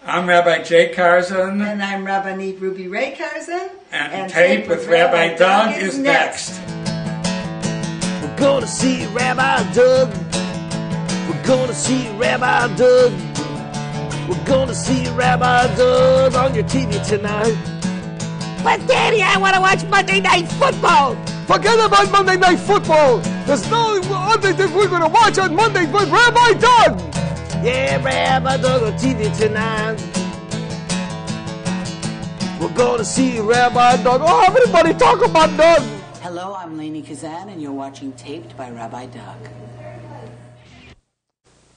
I'm Rabbi Jay Karzan. And I'm Rabbanit Ruby Ray Karzan. And Tape with Rabbi Doug is next. We're gonna see Rabbi Doug. We're gonna see Rabbi Doug. We're gonna see Rabbi Doug on your TV tonight. But Daddy, I want to watch Monday Night Football. Forget about Monday Night Football. There's no other thing we're gonna watch on Monday but Rabbi Doug. Yeah, Rabbi Doug on TV tonight. We're gonna see Rabbi Doug. Oh, everybody talk about Doug. Hello, I'm Lainey Kazan, and you're watching Taped by Rabbi Doug.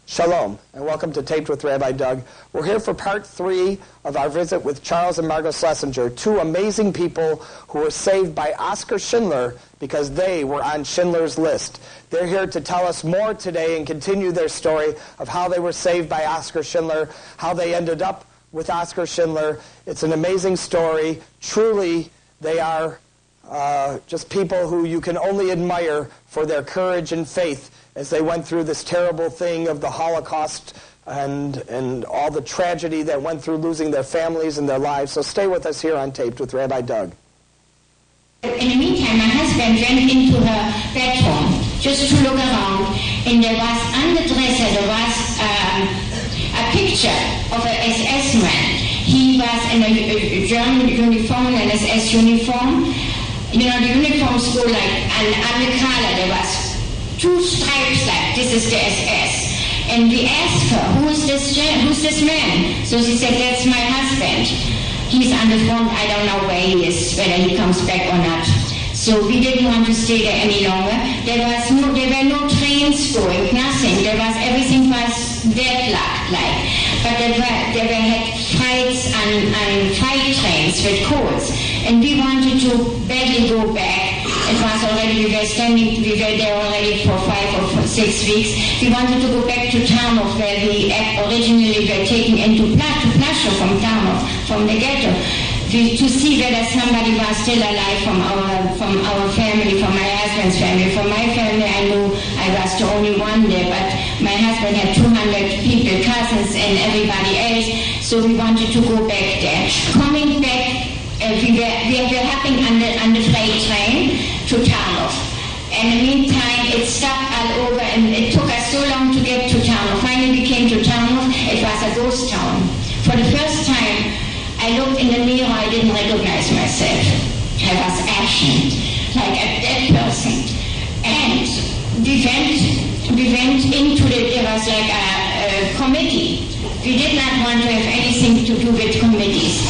Shalom, and welcome to Taped with Rabbi Doug. We're here for part 3 of our visit with Charles and Margot Schlesinger, two amazing people who were saved by Oskar Schindler because they were on Schindler's List. They're here to tell us more today and continue their story of how they were saved by Oskar Schindler, how they ended up with Oskar Schindler. It's an amazing story. Truly, they are just people who you can only admire for their courage and faith as they went through this terrible thing of the Holocaust and all the tragedy that went through losing their families and their lives. So stay with us here on Taped with Rabbi Doug. In the meantime, my husband went into her bedroom just to look around, and there was on the dresser, there was a picture of an SS man. He was in a German uniform, an SS uniform. You know, the uniforms go like, and on the collar there was 2 stripes like, this is the SS. And we asked her, who's this man? So she said, that's my husband. He's on the front, I don't know where he is, whether he comes back or not. So we didn't want to stay there any longer. There were no trains going, nothing. Everything was deadlocked like. But there were had fights on freight trains with coals. And we wanted to badly go back. It was already, we were there already for 5 or 6 weeks. We wanted to go back to Tarnów, where we originally were taken into Plaszow from Tarnów, from the ghetto, to see whether somebody was still alive from our family, from my husband's family. From my family, I knew I was the only one there, but my husband had 200 people, cousins and everybody else, so we wanted to go back there. Coming back, we were hopping on the freight train to Tarnów. In the meantime, it stopped all over, and it took us so long to get to Tarnów. Finally, we came to Tarnów. It was a ghost town. For the first time, I looked in the mirror. I didn't recognize myself. I was ashen, like a dead person. And we went into it was like a committee. We did not want to have anything to do with committees.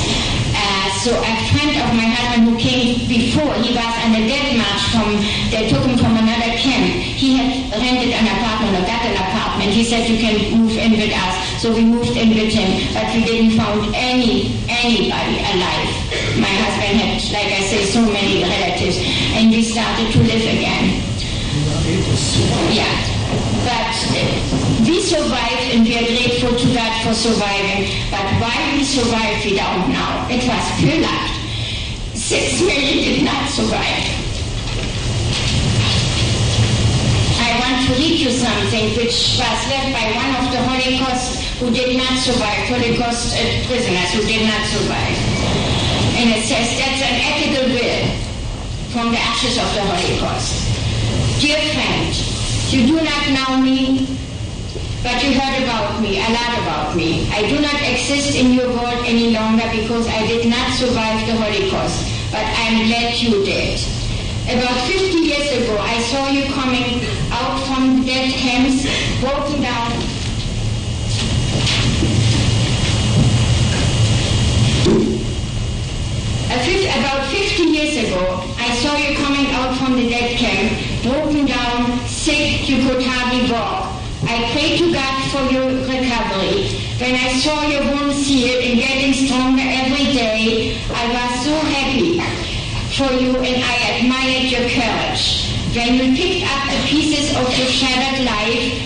So a friend of my husband who came before, he was on a death march they took him from another camp. He had rented an apartment or got an apartment. He said, you can move in with us. So we moved in with him, but we didn't find anybody alive. My husband had, like I say, so many relatives, and we started to live again. Yeah. But we survived, and we are grateful to God for surviving. But why we survived, we don't know. It was Pillard. 6 million did not survive. I want to read you something which was left by one of the Holocaust who did not survive, Holocaust prisoners who did not survive. And it says, that's an ethical will from the ashes of the Holocaust. Dear friend, you do not know me, but you heard about me, a lot about me. I do not exist in your world any longer because I did not survive the Holocaust, but I'm glad you did. About 50 years ago, I saw you coming out from dead camps, broken down. About 50 years ago, I saw you coming out from the dead camp, broken down, sick, you could hardly walk. I prayed to God for your recovery. When I saw your wounds healed and getting stronger every day, I was so happy for you and I admired your courage. When you picked up the pieces of your shattered life,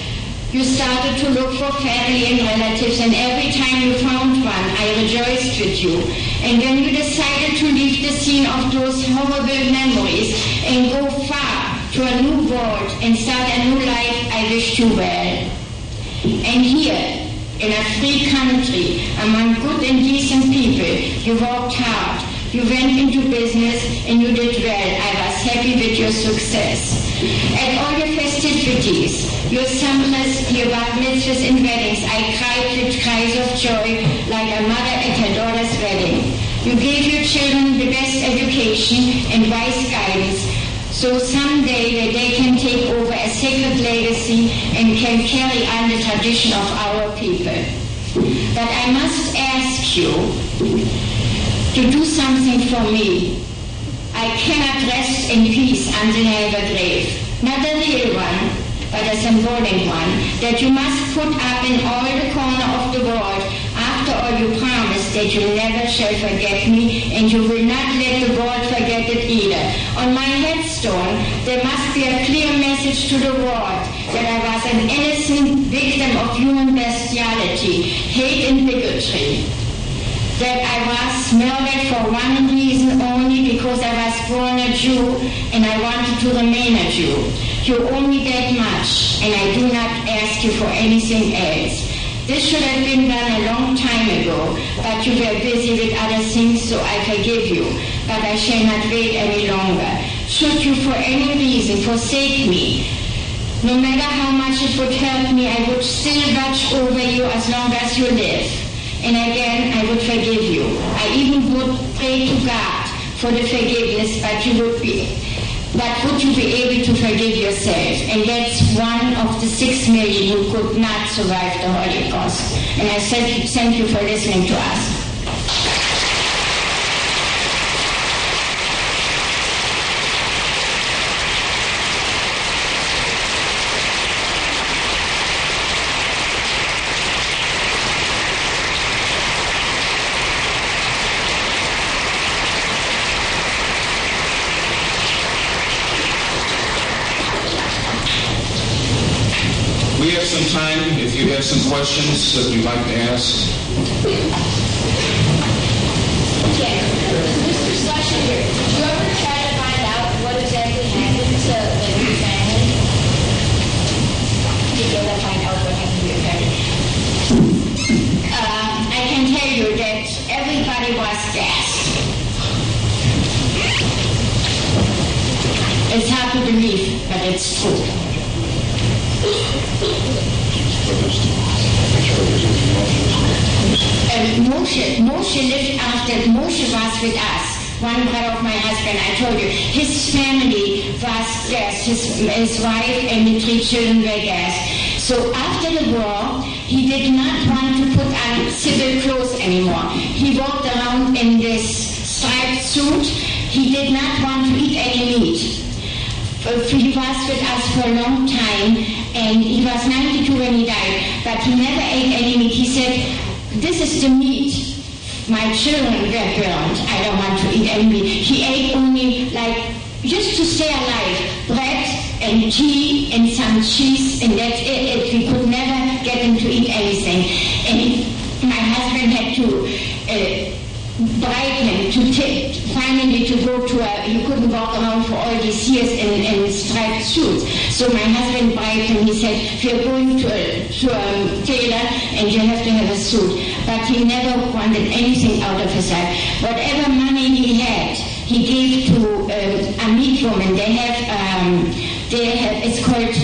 you started to look for family and relatives, and every time you found one, I rejoiced with you. And when you decided to leave the scene of those horrible memories and go far to a new world and start a new life, I wished you well. And here, in a free country, among good and decent people. You worked hard. You went into business and you did well. I was happy with your success. At all your festivities, your summers, your bar mitzvahs and weddings, I cried with cries of joy like a mother at her daughter's wedding. You gave your children the best education and wise guidance, so someday they can take over a sacred legacy and can carry on the tradition of our people. But I must ask you to do something for me. I cannot rest in peace until I have a grave. Not a real one, but a symbolic one, that you must put up in all the corner of the world. After all, you promised that you never shall forget me, and you will not let the world forget it either. On my headstone, there must be a clear message to the world that I was an innocent victim of human bestiality, hate and bigotry. That I was murdered for one reason only, because I was born a Jew and I wanted to remain a Jew. You owe me that much, and I do not ask you for anything else. This should have been done a long time ago, but you were busy with other things, so I forgive you. But I shall not wait any longer. Should you for any reason forsake me, no matter how much it would hurt me, I would still watch over you as long as you live. And again, I would forgive you. I even would pray to God for the forgiveness, but would you be able to forgive yourself? And that's one of the 6 million who could not survive the Holocaust. And I thank you for listening to us. We have some time if you have some questions that you'd like to ask. Yes. Mr. Schlesinger, did you ever try to find out what exactly happened to your family? Did you ever find out what happened to your family? I can tell you that everybody was gassed. It's hard to believe, but it's true. Moshe lived after. Moshe was with us. One brother of my husband, I told you, his family was gassed. His wife and the 3 children were gassed. So after the war, he did not want to put on civil clothes anymore. He walked around in this striped suit. He did not want to eat any meat. He was with us for a long time, and he was 92 when he died, but he never ate any meat. He said, "This is the meat. My children were burned. I don't want to eat any meat." He ate only, just to stay alive, bread and tea and some cheese, and that's it. We could never get him to eat anything. And my husband had to bribe him finally to go to he couldn't walk around for all these years in striped suits. So my husband bribed him. He said, "We're going to a tailor and you have to have a suit." But he never wanted anything out of his life. Whatever money he had, he gave to a meat woman. They have it's called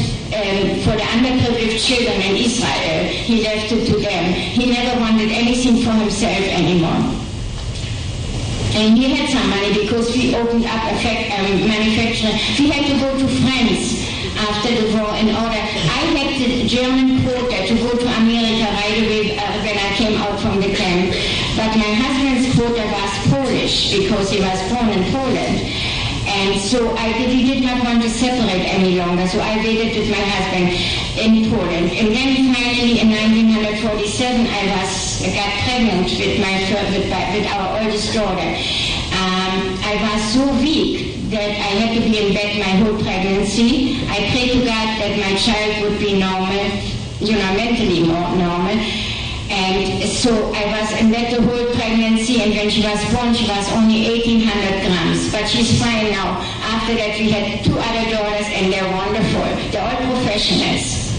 for the underprivileged children in Israel. He left it to them. He never wanted anything for himself anymore. And he had some money because we opened up a manufacturer. We had to go to France after the war in order. I had the German quota to go to America right away when I came out from the camp. But my husband's quota was Polish because he was born in Poland. And so we did not want to separate any longer. So I waited with my husband in Poland. And then finally in 1947 I got pregnant with our oldest daughter. I was so weak that I had to be in bed my whole pregnancy. I prayed to God that my child would be normal, mentally more normal. And so I was in bed the whole pregnancy, and when she was born, she was only 1,800 grams. But she's fine now. After that, we had 2 other daughters, and they're wonderful. They're all professionals.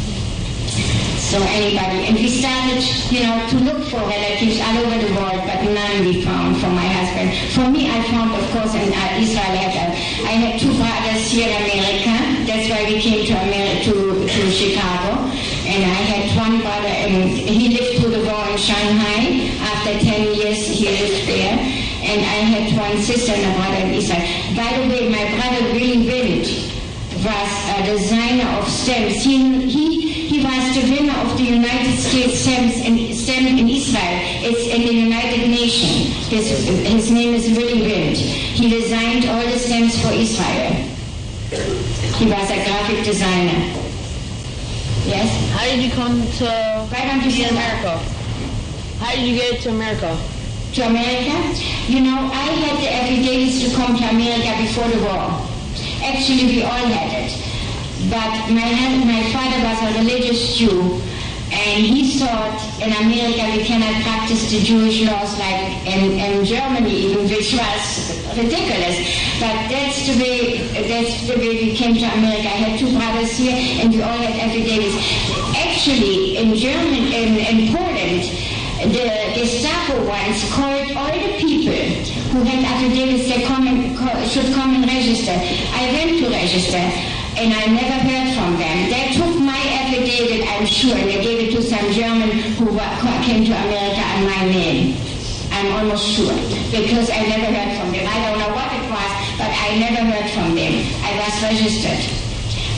So anybody, and we started, to look for relatives all over the world, but none we found for my husband. For me, I found, of course, in Israel. I had two brothers here in America. That's why we came to Chicago. And I had one brother, and he lived through the war in Shanghai. After 10 years, he lived there. And I had one sister and a brother in Israel. By the way, my brother Willy Wind was a designer of stamps. He was the winner of the United States stamp in Israel. It's in the United Nations. His name is Willy Wind. He designed all the stamps for Israel. He was a graphic designer. Yes? How did you come to America? How did you get to America? To America? I had the affidavits to come to America before the war. Actually, we all had it. But my father was a religious Jew, and he thought in America we cannot practice the Jewish laws like in Germany even, which was ridiculous. But that's the way we came to America. I had two brothers here, and we all had affidavits. Actually, in Poland, the Gestapo once called all the people who had affidavits that should come and register. I went to register, and I never heard from them. They took my affidavit, I'm sure, and they gave it to some German who came to America on my name. I'm almost sure, because I never heard from them. I don't know what it was, but I never heard from them. I was registered.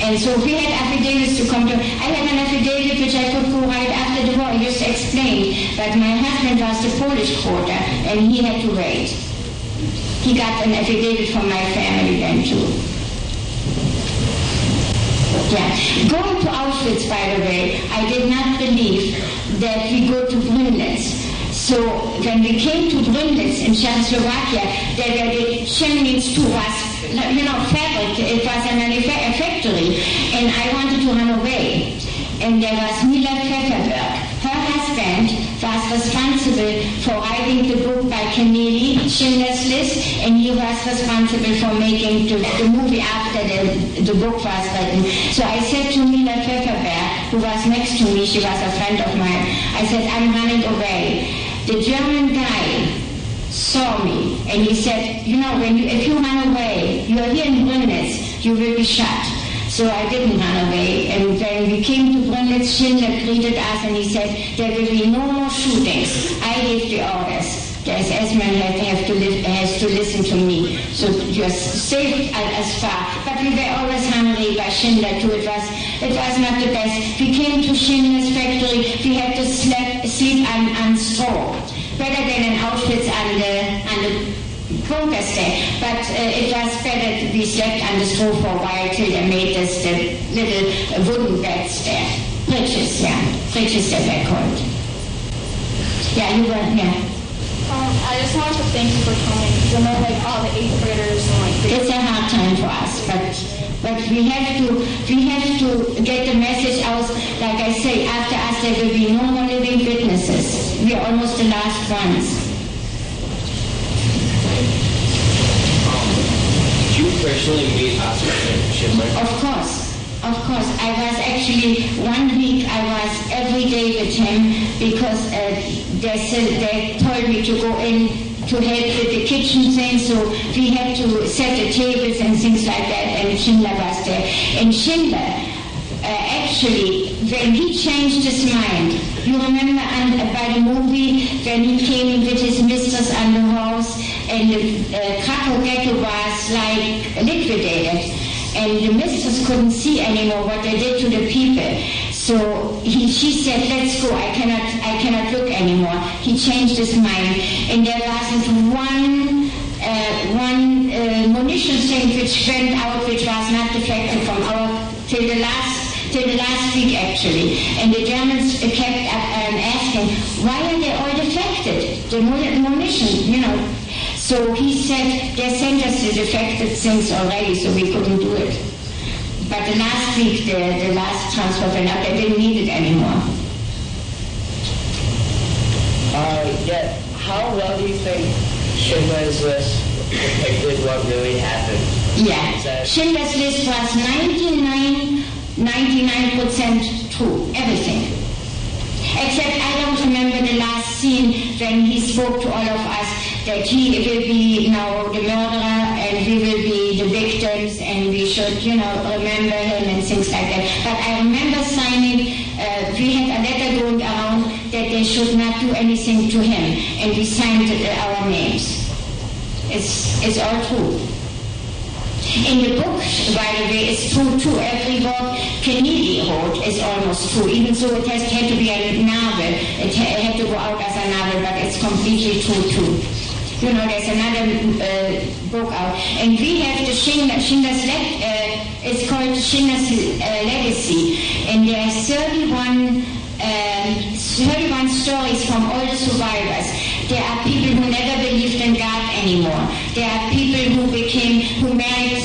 And so we had affidavits to come to. I had an affidavit which I could go right after the war, just explained. But my husband was the Polish quarter, and he had to wait. He got an affidavit from my family then too. Yeah. Going to Auschwitz, by the way, I did not believe that we go to Brünnitz. So when we came to Brünnitz in Czechoslovakia, there were the chimneys to us, fabric. It was a factory, and I wanted to run away. And there was Mila Pfefferberg. Her husband was responsible for writing the book by Kennedy, Schindler's List, and he was responsible for making the movie after the book was written. So I said to Mila Pfefferberg, who was next to me, she was a friend of mine, I said, I'm running away. The German guy saw me, and he said, if you run away, you are here in Brünnitz, you will be shot. So I didn't run away, and when we came to Brünnitz, Schindler greeted us, and he said, there will be no more shootings. I gave the orders. The SS-man has to listen to me. So you're safe as far. But we were always hungry by Schindler too. It was not the best. We came to Schindler's factory. We had to sleep on straw. Better than in Auschwitz on the bunkers there. But it was better. We slept on the straw for a while till they made us the little wooden beds there. Bridges, yeah. Bridges that they're called. Yeah, you were, yeah. I just wanted to thank you for coming, because I know all the 8th graders and it's a hard time for us, but we have to get the message out. Like I say, after us there will be no more living witnesses. We are almost the last ones. Did you personally meet Oskar Schindler? Of course. I was actually 1 week. I was every day with him because they told me to go in to help with the kitchen thing. So we had to set the tables and things like that. And Schindler was there. And Schindler, actually, when he changed his mind, you remember by the movie when he came in with his mistress on the house, and the Krakow ghetto was like liquidated. And the mistress couldn't see anymore what they did to the people. So she said, let's go, I cannot look anymore. He changed his mind. And there wasn't one munition thing which went out, which was not defected from our, till the last week actually. And the Germans kept asking, why are they all defected? The munition, So he said, they sent us the defected things already, so we couldn't do it. But the last week, the last transfer went up, they didn't need it anymore. How well do you think Schindler's List depicted what really happened? Yeah, Schindler's List was 99% true, everything. when he spoke to all of us that he will be now the murderer and we will be the victims and we should, remember him and things like that. But I remember signing, we had a letter going around that they should not do anything to him, and we signed our names. It's all true. In the book, by the way, it's true too. Every word Kennedy wrote is almost true, even though it had to be a novel. It had to go out as a novel, but it's completely true too. There's another book out, and we have the Schindler's it's called Schindler's Legacy, and there are 31 stories from all the survivors. There are people who never believed in God anymore. There are people who married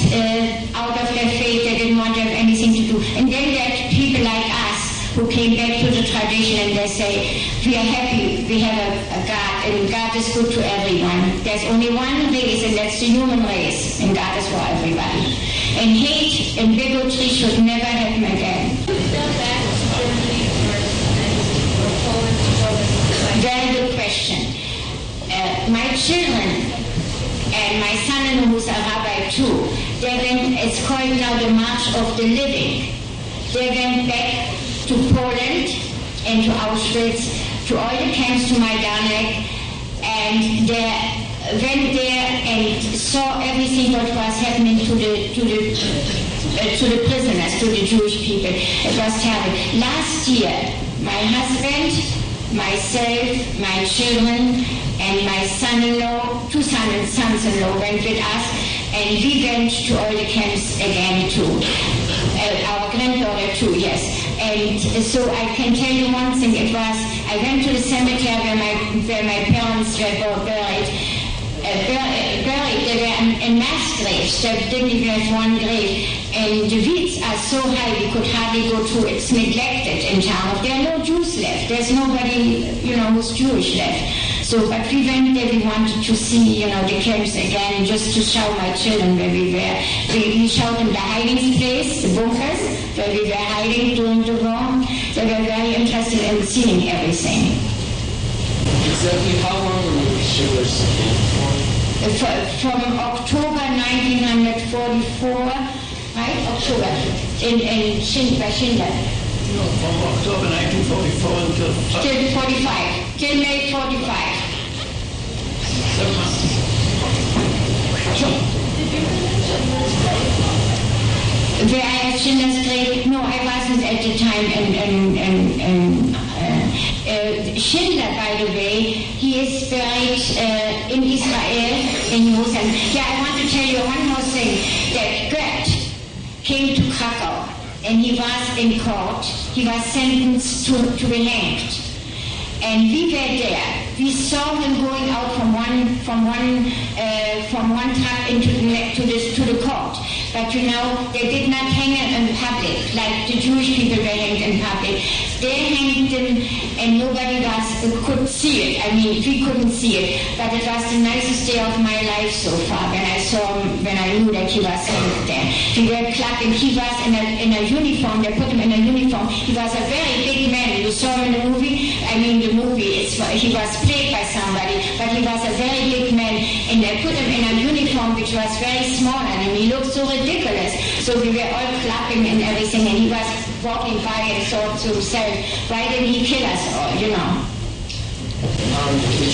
out of their faith. They didn't want to have anything to do. And then there are people like us who came back to the tradition and they say, we are happy, we have a God, and God is good to everyone. There's only one race, and that's the human race, and God is for everybody. And hate and bigotry should never happen again. Very good question. My children and my son-in-law, who's a rabbi too, it's called now the March of the Living. They went back to Poland and to Auschwitz, to all the camps, to Majdanek, and they went there and saw everything what was happening to the prisoners, to the Jewish people. It was terrible. Last year, my husband, myself, my children, and my son-in-law, two sons-in-law went with us, and we went to all the camps again too. Our granddaughter too, yes. And so I can tell you one thing. I went to the cemetery where my parents were buried. They were in mass graves. They didn't even have one grave. And the weeds are so high we could hardly go through. It's neglected in town. There are no Jews left. There's nobody, who's Jewish left. So, but we went there, we wanted to see, the camps again, just to show my children where we were. We showed them the hiding place, the bunkers, where we were hiding during the war. They were very interested in seeing everything. Exactly how long were the Schindler's camp for? From October 1944, right? October, by Schindler. No, from October 1944 until 45, till May 45. 7 months. Where I had Schindler's grave? No, I wasn't at the time. Schindler, by the way, he is buried in Israel, in Jerusalem. Yeah, I want to tell you one more thing. That Goethe came to Krakow, and he was in court. He was sentenced to be hanged. And we were there. We saw him going out from one truck into the court. But they did not hang him in public like the Jewish people were hanged in public. They hanged him, and nobody could see it. I mean, we couldn't see it. But it was the nicest day of my life so far when I saw him, when I knew that he was hanged there. We were clapping. He was in a uniform. They put him in a uniform. He was a very big man. You saw him in the movie. I mean, the movie. He was played by somebody, but he was a very big man, and they put him in a uniform which was very small, and he looked so ridiculous. So we were all clapping and everything, and he was walking by and thought to himself, why didn't he kill us all, Did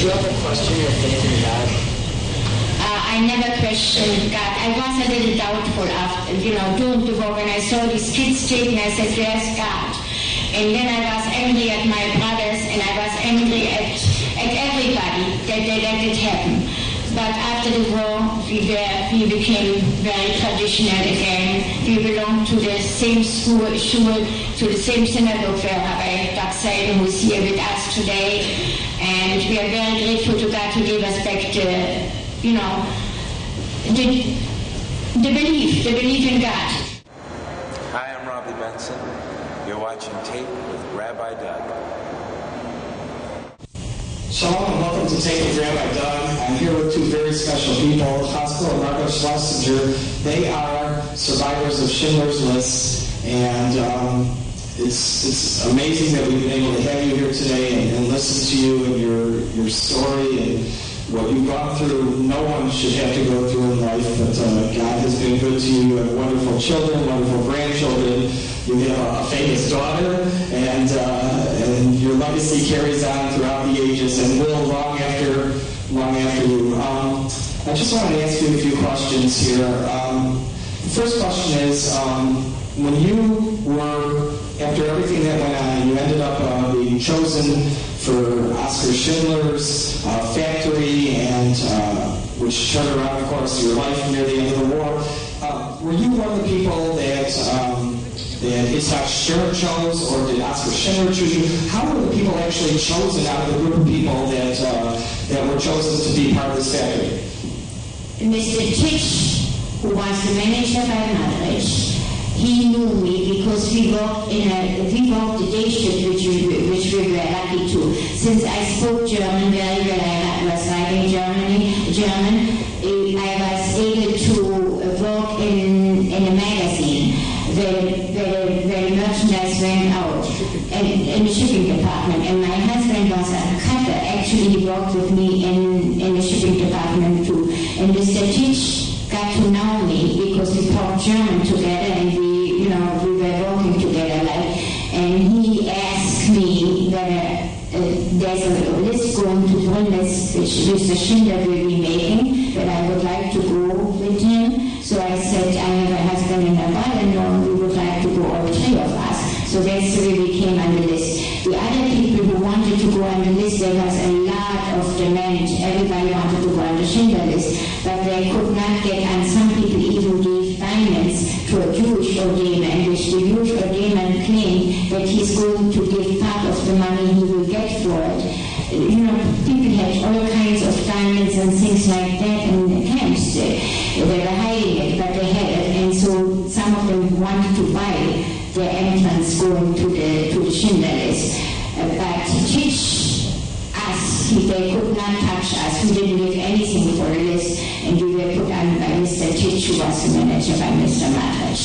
you ever question your faith in God? I never questioned God. I was a little doubtful after, during the war when I saw these kids taken, I said, where's God? And then I was angry at my brothers, and I was angry at everybody that they let it happen. But after the war, we became very traditional again. We belonged to the same shul, to the same synagogue where Rabbi Doug Seiden, who is here with us today. And we are very grateful to God who gave us back the belief in God. Hi, I'm Robbie Benson. You're watching Tape with Rabbi Doug. Shalom and welcome to Tape with Rabbi Doug. I'm here with two very special people, Haskell and Margot Schlesinger. They are survivors of Schindler's List, and It's amazing that we've been able to have you here today and listen to you and your story and what you've gone through. No one should have to go through in life, but God has been good to you. You have wonderful children, wonderful grandchildren. You have a famous daughter, and your legacy carries on throughout the ages and will long after you. I just wanted to ask you a few questions here. The first question is, when you were, after everything that went on, you ended up being chosen for Oskar Schindler's factory, and which turned around, of course, your life near the end of the war. Were you one of the people that Itzhak Sher chose, or did Oskar Schindler choose you? How were the people actually chosen out of the group of people that were chosen to be part of this factory? Mr. Titch, who was the manager by Madrich, he knew me because we worked the day shift, which we were lucky to. Since I spoke German very well, I was writing German, I was able to work in a magazine where merchandise went out in the shipping department. And my husband was a cutter. Actually, he worked with me in the shipping department too. And Mr. Titch got to know me because we talked German together and we were working together. And he asked me whether there's a list going to Brunnes, which Mr. Schindler will be making, that I would like to go with him. So I said, I have a husband and a mother-in-law, and we would like to go, all three of us. So that's the way we came on the list. The other people who wanted to go on the list, there was a lot of demand. Everybody wanted to go on the Schindler list, but they could not get on. Some people even gave finance to a Jewish O'Dayman, which the Jewish O'Dayman claimed that he's going to give part of the money he will get for it. People had all kinds of diamonds and things like that in the camps. They were hiding it, but they had it, and so some of them wanted to buy the entrance going to the Schindler list. But Titch asked if they could not touch us. We didn't give anything for a list, and we were put on by Mr. Titch, who was the manager by Mr. Madrich.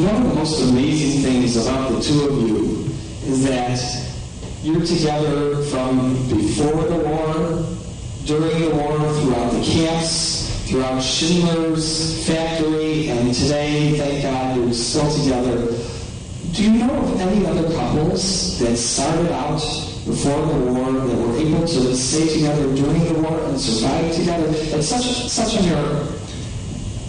One of the most amazing things about the two of you is that you're together from before the war, during the war, throughout the camps, throughout Schindler's factory, and today, thank God, you're still together. Do you know of any other couples that started out before the war that were able to stay together during the war and survive together? It's such a miracle.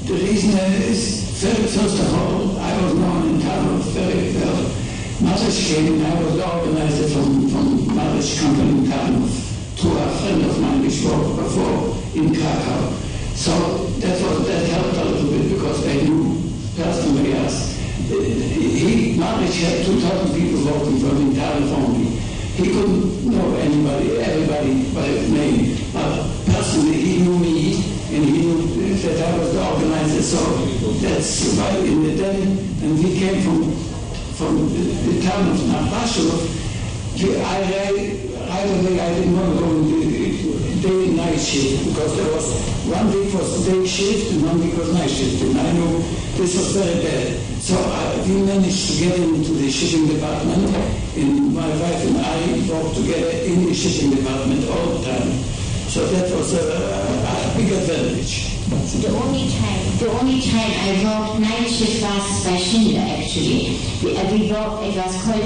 The reason is, first of all, I was born in Tarnów very well. Madrich came, and I was the organizer from Madrich company in Tarnów to a friend of mine which worked before in Krakow. So that helped a little bit because they knew personally us. Madrich had 2,000 people working for him in Tarnów only. He couldn't know everybody by name, but personally he knew me and he knew that I was the organizer. So that's why in the day, and we came from the town of Napashov. I didn't want to go in the day and night shift because there was 1 week was day shift and 1 week was night shift, and I knew this was very bad. So we managed to get into the shipping department, and my wife and I worked together in the shipping department all the time. So that was a big advantage. The only time I worked night shift was by Schindler, actually. We worked, it was called a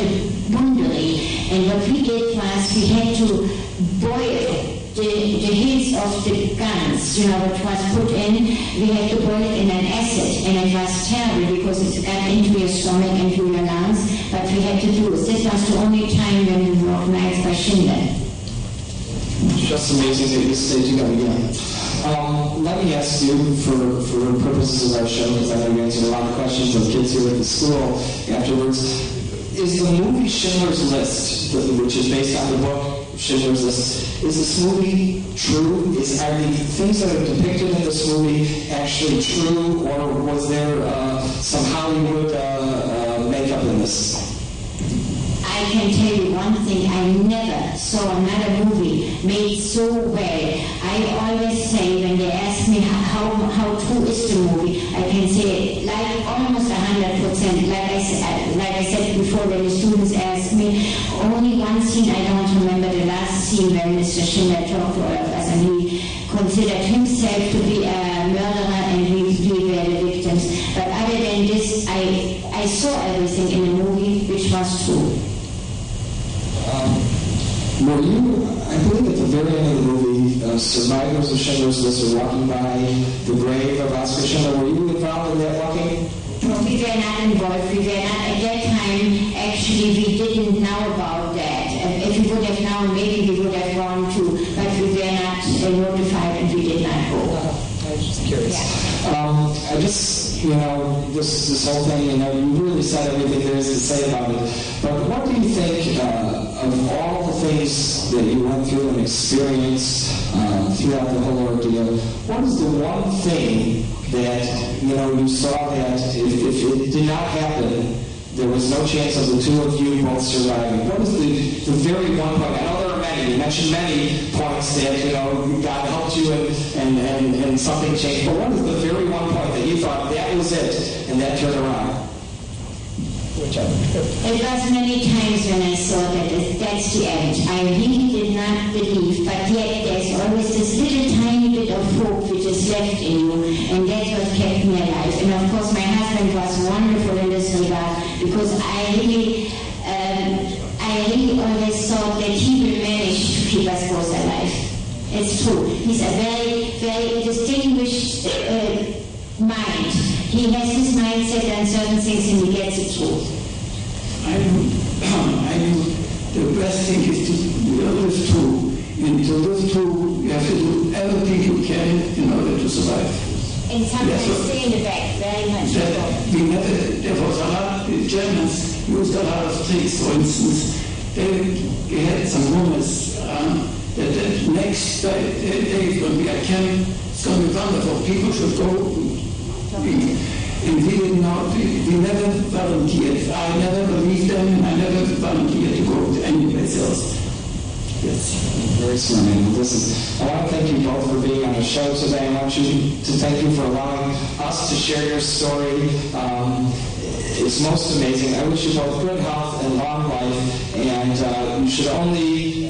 bundery, and what we did was we had to boil the heads of the guns, what was put in. We had to boil it in an acid, and it was terrible because it got into your stomach and to your lungs, but we had to do it. This was the only time when we worked nights by Schindler. Just amazing that you stayed together again. Let me ask you, for the purposes of our show, because I know you answered a lot of questions of kids here at the school afterwards, is the movie Schindler's List, which is based on the book Schindler's List, is this movie true? Are the things that are depicted in this movie actually true, or was there some Hollywood makeup in this? I can tell you one thing, I never saw another movie made so well. I always say when they ask me how true is the movie, I can say like almost 100%. Like I said wonderful when the students ask me. Only one scene I don't remember, the last scene where Mr. Schindler talked to all of us, and he considered himself to be a murderer and we were the victims. But other than this, I saw everything in the movie, which was true. Were you, I believe at the very end of the movie, survivors of Schindler's List were walking by the grave of Oskar Schindler. Were you involved in that walking? No, we were not involved. We were not, at that time, actually, we didn't know about that. If we would have known, maybe we would have gone too, but we were not notified and we did not go. I was just curious. Yeah. I just, this whole thing, you really said everything there is to say about it. But what do you think of all the things that you went through and experienced throughout the whole ordeal? What is the one thing that, you saw that if it did not happen, there was no chance of the two of you both surviving? What is the very one point? I know there are many. You mentioned many points that, God helped you and something changed. But what is the very one point that you thought that was it and that turned around? Whichever. It was many times when I saw that that's the end. I really did not believe, but yet there's always this little tiny bit of hope which is left in you, and that's what kept me alive. And of course my husband was wonderful in this regard, because I really always thought that he will manage to keep us both alive. It's true. He's a very, very distinguished mind. He has his mindset on certain things and he gets it through. I know the best thing is to live through. And to live through, you have to do everything you can in order to survive. And sometimes stay in the back, very much. There was a lot, the Germans used a lot of tricks. For instance, they had some rumors that the next day is going to be a camp. It's going to be wonderful. People should go. And we did not, we never volunteered. I never believed them, and I never volunteered to go to anyplace else. Yes. Very swimming. I want to thank you both for being on the show today. I want you to thank you for allowing us to share your story. It's most amazing. I wish you both good health and long life. And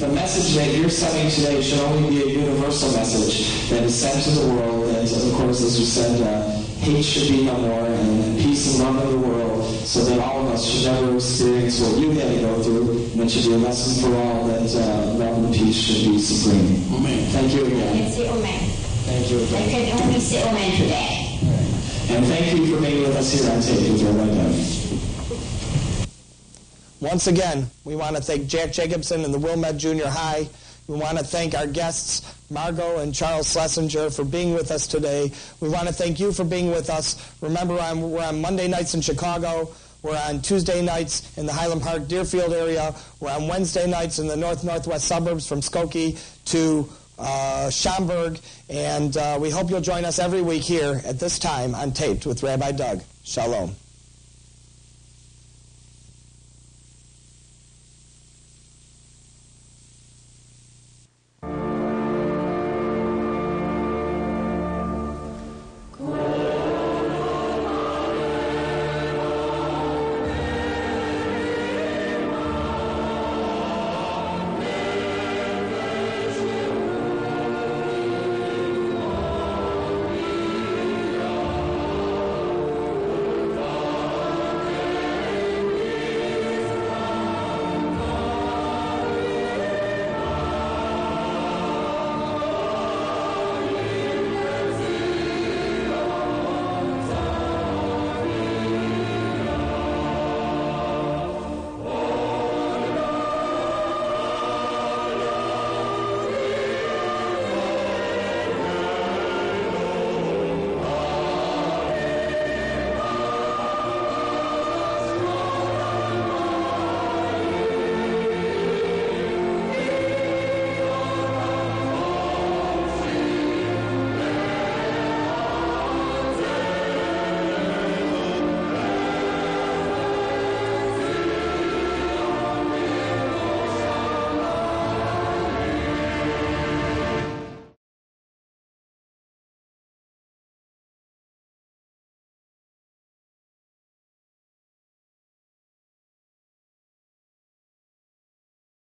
the message that you're sending today should only be a universal message that is sent to the world. And of course, as you said, hate should be no more, and peace and love in the world, so that all of us should never experience what you had to go through, and it should be a lesson for all that love and peace should be supreme. Amen. Thank you again. I can say amen. Thank you again. I can only say amen to that. And thank you for being with us here on Tape with Rabbi Doug. Once again, we want to thank Jack Jacobson and the Wilmette Junior High. We want to thank our guests, Margot and Charles Schlesinger, for being with us today. We want to thank you for being with us. Remember, we're on Monday nights in Chicago. We're on Tuesday nights in the Highland Park, Deerfield area. We're on Wednesday nights in the northwest suburbs from Skokie to Schaumburg. And we hope you'll join us every week here at this time on Taped with Rabbi Doug. Shalom.